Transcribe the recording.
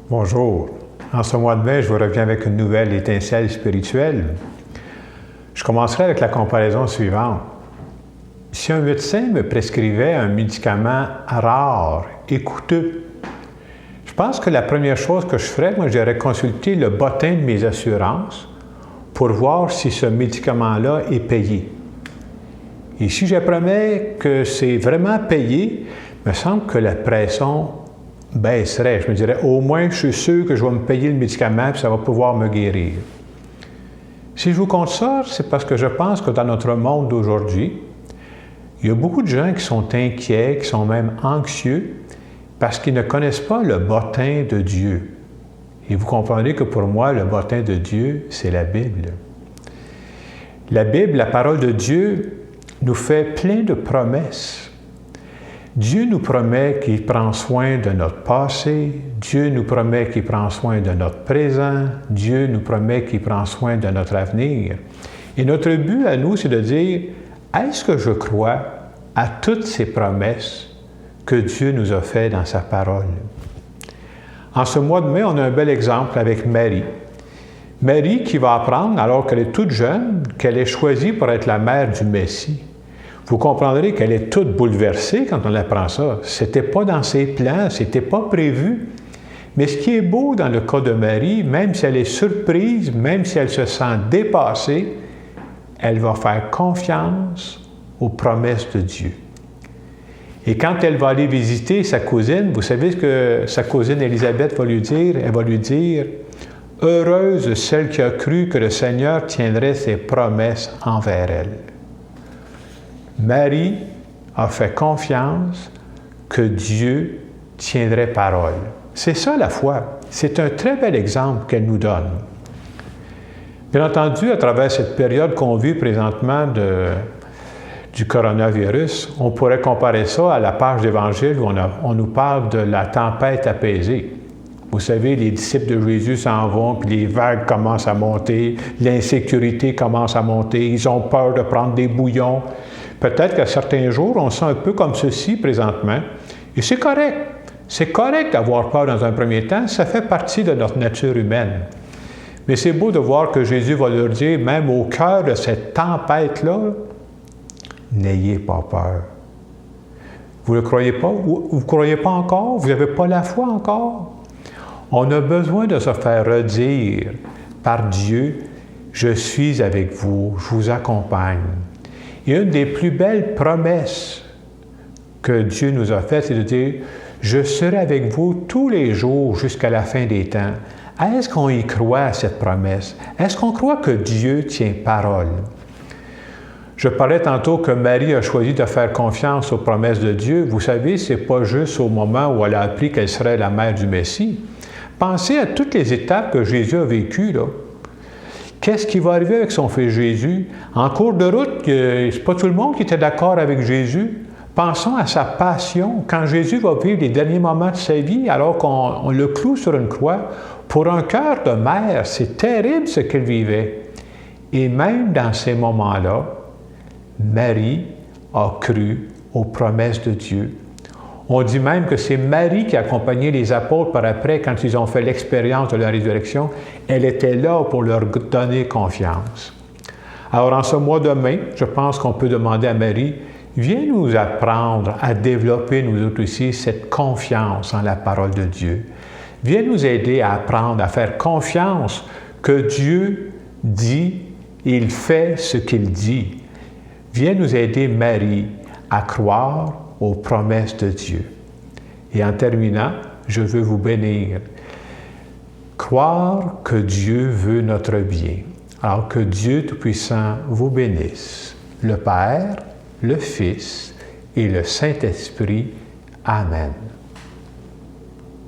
Bonjour. En ce mois de mai, je vous reviens avec une nouvelle étincelle spirituelle. Je commencerai avec la comparaison suivante. Si un médecin me prescrivait un médicament rare et coûteux, je pense que la première chose que je ferais, j'irais consulter le bottin de mes assurances pour voir si ce médicament-là est payé. Et si j'apprenais que c'est vraiment payé, il me semble que la pression baisserait. Je me dirais, au moins, je suis sûr que je vais me payer le médicament et ça va pouvoir me guérir. Si je vous compte ça, c'est parce que je pense que dans notre monde d'aujourd'hui, il y a beaucoup de gens qui sont inquiets, qui sont même anxieux, parce qu'ils ne connaissent pas le bottin de Dieu. Et vous comprenez que pour moi, le bottin de Dieu, c'est la Bible. La Bible, la parole de Dieu, nous fait plein de promesses. Dieu nous promet qu'il prend soin de notre passé, Dieu nous promet qu'il prend soin de notre présent, Dieu nous promet qu'il prend soin de notre avenir. Et notre but à nous, c'est de dire, est-ce que je crois à toutes ces promesses que Dieu nous a faites dans sa parole? En ce mois de mai, on a un bel exemple avec Marie. Marie qui va apprendre, alors qu'elle est toute jeune, qu'elle est choisie pour être la mère du Messie. Vous comprendrez qu'elle est toute bouleversée quand on apprend ça. Ce n'était pas dans ses plans, ce n'était pas prévu. Mais ce qui est beau dans le cas de Marie, même si elle est surprise, même si elle se sent dépassée, elle va faire confiance aux promesses de Dieu. Et quand elle va aller visiter sa cousine, vous savez ce que sa cousine Élisabeth va lui dire? Elle va lui dire « Heureuse celle qui a cru que le Seigneur tiendrait ses promesses envers elle. » Marie a fait confiance que Dieu tiendrait parole. C'est ça la foi. C'est un très bel exemple qu'elle nous donne. Bien entendu, à travers cette période qu'on vit présentement du coronavirus, on pourrait comparer ça à la page d'Évangile où on nous parle de la tempête apaisée. Vous savez, les disciples de Jésus s'en vont, puis les vagues commencent à monter, l'insécurité commence à monter, ils ont peur de prendre des bouillons. Peut-être qu'à certains jours, on se sent un peu comme ceci présentement, et c'est correct. C'est correct d'avoir peur dans un premier temps, ça fait partie de notre nature humaine. Mais c'est beau de voir que Jésus va leur dire, même au cœur de cette tempête-là, n'ayez pas peur. Vous ne le croyez pas? Vous ne croyez pas encore? Vous n'avez pas la foi encore? On a besoin de se faire redire par Dieu, « Je suis avec vous, je vous accompagne ». Et une des plus belles promesses que Dieu nous a faites, c'est de dire « Je serai avec vous tous les jours jusqu'à la fin des temps ». Est-ce qu'on y croit à cette promesse? Est-ce qu'on croit que Dieu tient parole? Je parlais tantôt que Marie a choisi de faire confiance aux promesses de Dieu. Vous savez, ce n'est pas juste au moment où elle a appris qu'elle serait la mère du Messie. Pensez à toutes les étapes que Jésus a vécues, là. Qu'est-ce qui va arriver avec son fils Jésus? En cours de route, ce n'est pas tout le monde qui était d'accord avec Jésus. Pensons à sa passion, quand Jésus va vivre les derniers moments de sa vie, alors qu'on le cloue sur une croix. Pour un cœur de mère, c'est terrible ce qu'elle vivait. Et même dans ces moments-là, Marie a cru aux promesses de Dieu. On dit même que c'est Marie qui accompagnait les apôtres par après quand ils ont fait l'expérience de la résurrection. Elle était là pour leur donner confiance. Alors, en ce mois de mai, je pense qu'on peut demander à Marie, viens nous apprendre à développer, nous autres aussi, cette confiance en la parole de Dieu. Viens nous aider à apprendre à faire confiance que Dieu dit, il fait ce qu'il dit. Viens nous aider, Marie, à croire aux promesses de Dieu. Et en terminant, je veux vous bénir. Croire que Dieu veut notre bien. Alors que Dieu Tout-Puissant vous bénisse. Le Père, le Fils et le Saint-Esprit. Amen.